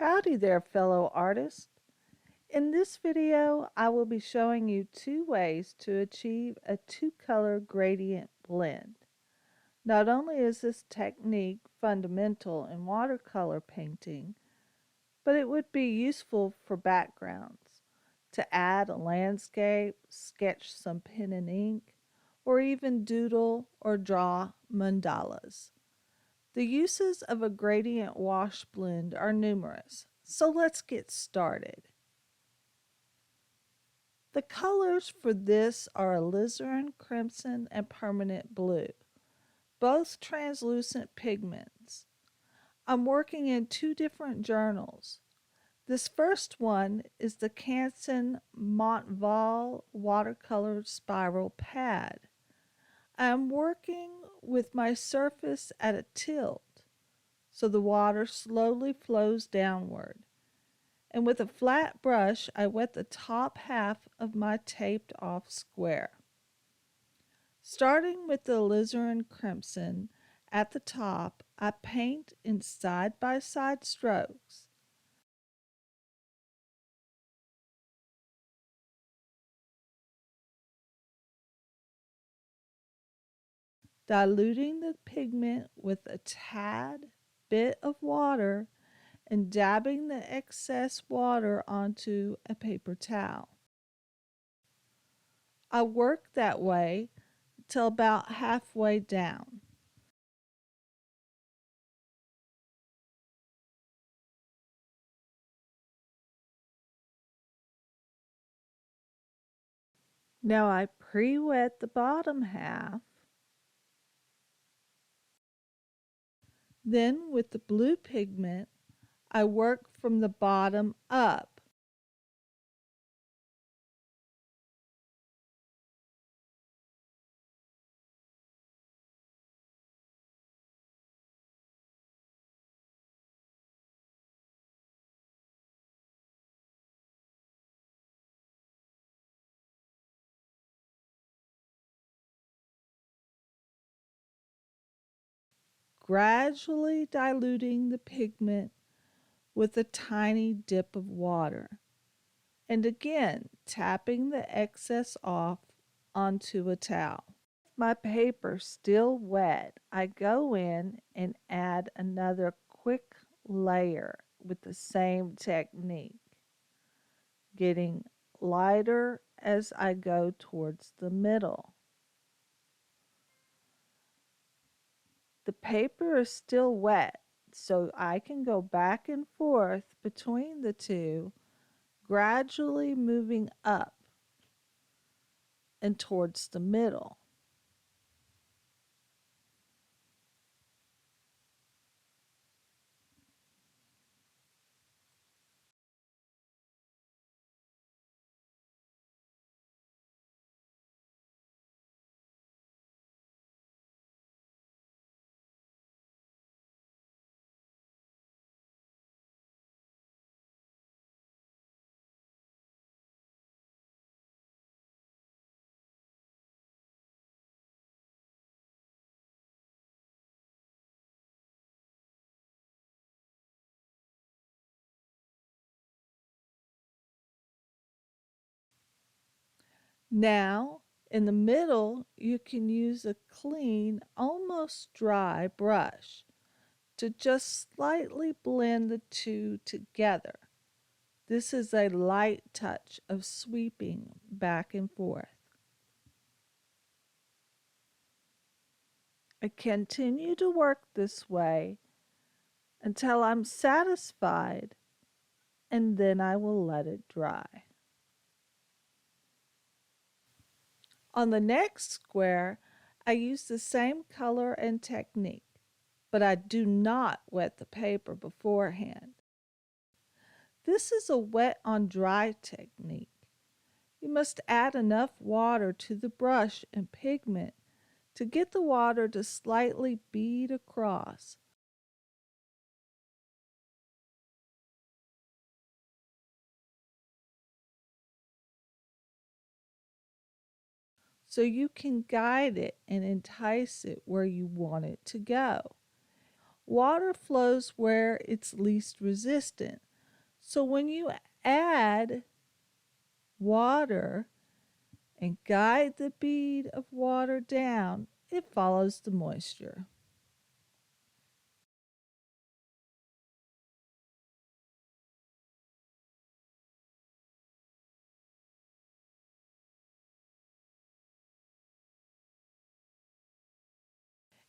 Howdy there, fellow artists. In this video, I will be showing you two ways to achieve a two-color gradient blend. Not only is this technique fundamental in watercolor painting, but it would be useful for backgrounds, to add a landscape, sketch some pen and ink, or even doodle or draw mandalas. The uses of a gradient wash blend are numerous, so let's get started. The colors for this are alizarin crimson and permanent blue, both translucent pigments. I'm working in two different journals. This first one is the Canson Montval watercolor spiral pad. I am working with my surface at a tilt, so the water slowly flows downward. And with a flat brush, I wet the top half of my taped off square. Starting with the alizarin crimson at the top, I paint in side-by-side strokes. Diluting the pigment with a tad bit of water and dabbing the excess water onto a paper towel. I work that way till about halfway down. Now I pre-wet the bottom half. Then with the blue pigment, I work from the bottom up. Gradually diluting the pigment with a tiny dip of water, and again tapping the excess off onto a towel. My paper still wet, I go in and add another quick layer with the same technique, getting lighter as I go towards the middle. The paper is still wet, so I can go back and forth between the two, gradually moving up and towards the middle. Now, in the middle, you can use a clean, almost dry brush to just slightly blend the two together. This is a light touch of sweeping back and forth. I continue to work this way until I'm satisfied, and then I will let it dry. On the next square, I use the same color and technique, but I do not wet the paper beforehand. This is a wet on dry technique. You must add enough water to the brush and pigment to get the water to slightly bead across. So you can guide it and entice it where you want it to go. Water flows where it's least resistant, So when you add water and guide the bead of water down, it follows the moisture.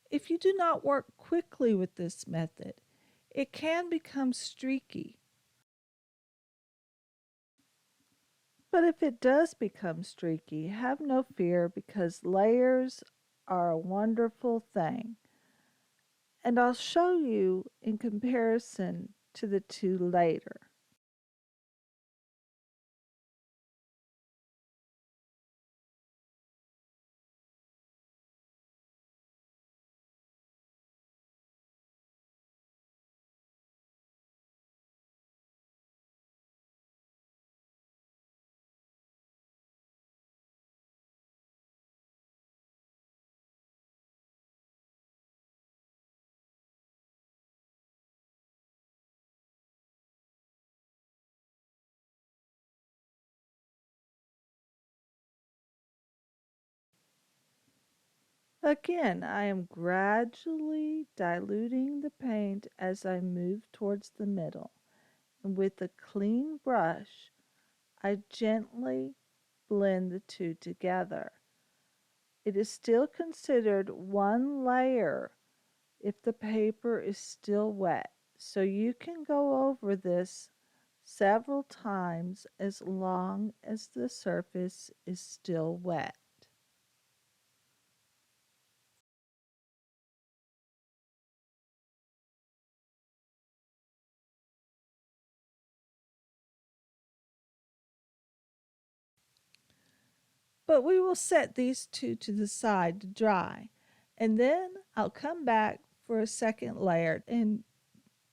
If you do not work quickly with this method, it can become streaky. But if it does become streaky, have no fear because layers are a wonderful thing. And I'll show you in comparison to the two later. Again, I am gradually diluting the paint as I move towards the middle. And with a clean brush, I gently blend the two together. It is still considered one layer if the paper is still wet, so you can go over this several times as long as the surface is still wet. But we will set these two to the side to dry, and then I'll come back for a second layer and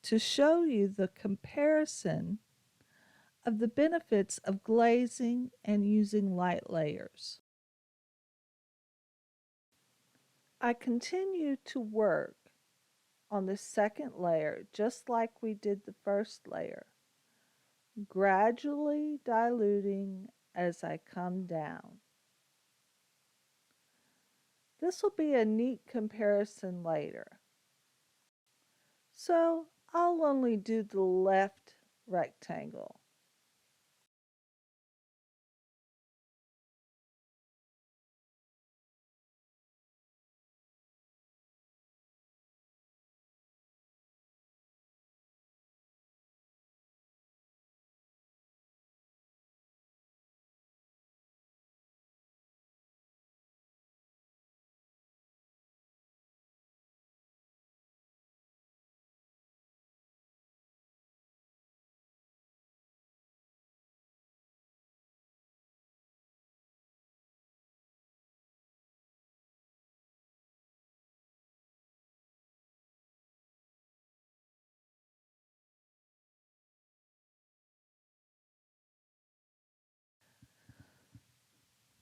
to show you the comparison of the benefits of glazing and using light layers. I continue to work on the second layer just like we did the first layer, gradually diluting as I come down. This will be a neat comparison later. So I'll only do the left rectangle.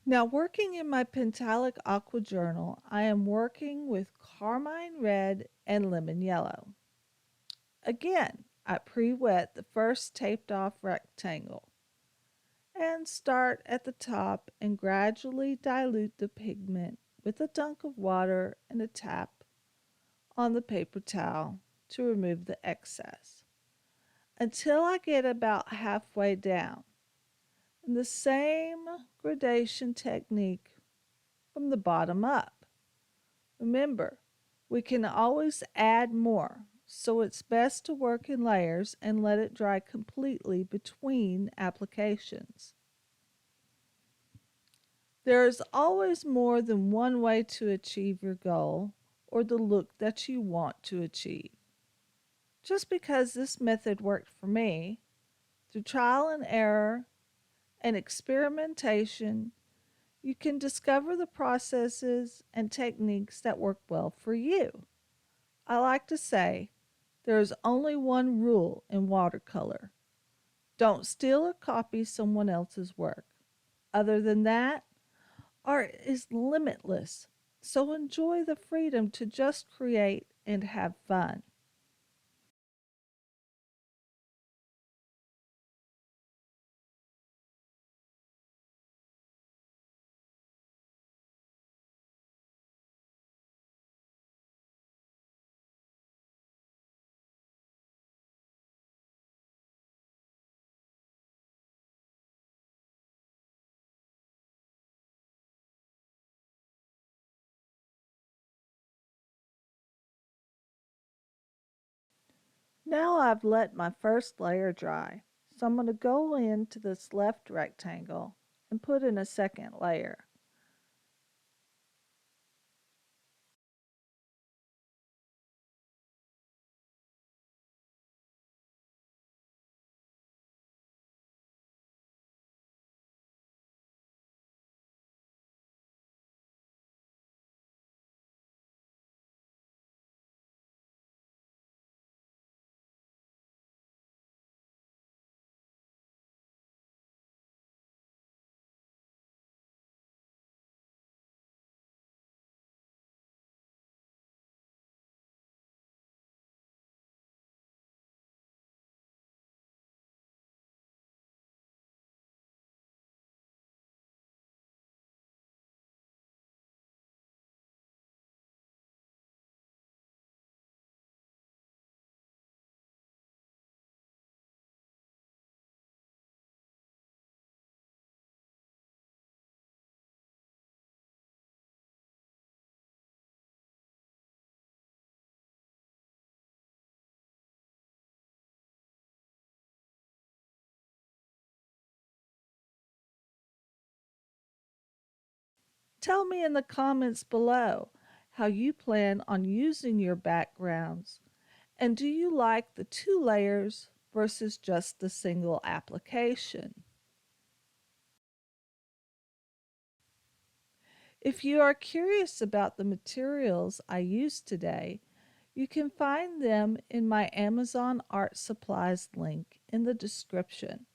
Now, working in my Pentalic Aqua Journal, I am working with Carmine Red and Lemon Yellow. Again, I pre-wet the first taped off rectangle and start at the top and gradually dilute the pigment with a dunk of water and a tap on the paper towel to remove the excess until I get about halfway down. And the same gradation technique from the bottom up. Remember, we can always add more, so it's best to work in layers and let it dry completely between applications. There is always more than one way to achieve your goal or the look that you want to achieve. Just because this method worked for me, through trial and error and experimentation, you can discover the processes and techniques that work well for you. I like to say there is only one rule in watercolor: don't steal or copy someone else's work. Other than that, art is limitless, so enjoy the freedom to just create and have fun. Now I've let my first layer dry, so I'm going to go into this left rectangle and put in a second layer. Tell me in the comments below how you plan on using your backgrounds, and do you like the two layers versus just the single application? If you are curious about the materials I used today, you can find them in my Amazon Art Supplies link in the description.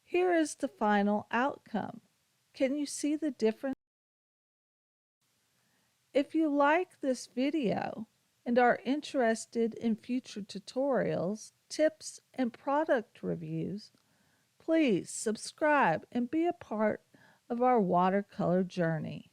Here is the final outcome. Can you see the difference? If you like this video and are interested in future tutorials, tips, and product reviews, please subscribe and be a part of our watercolor journey.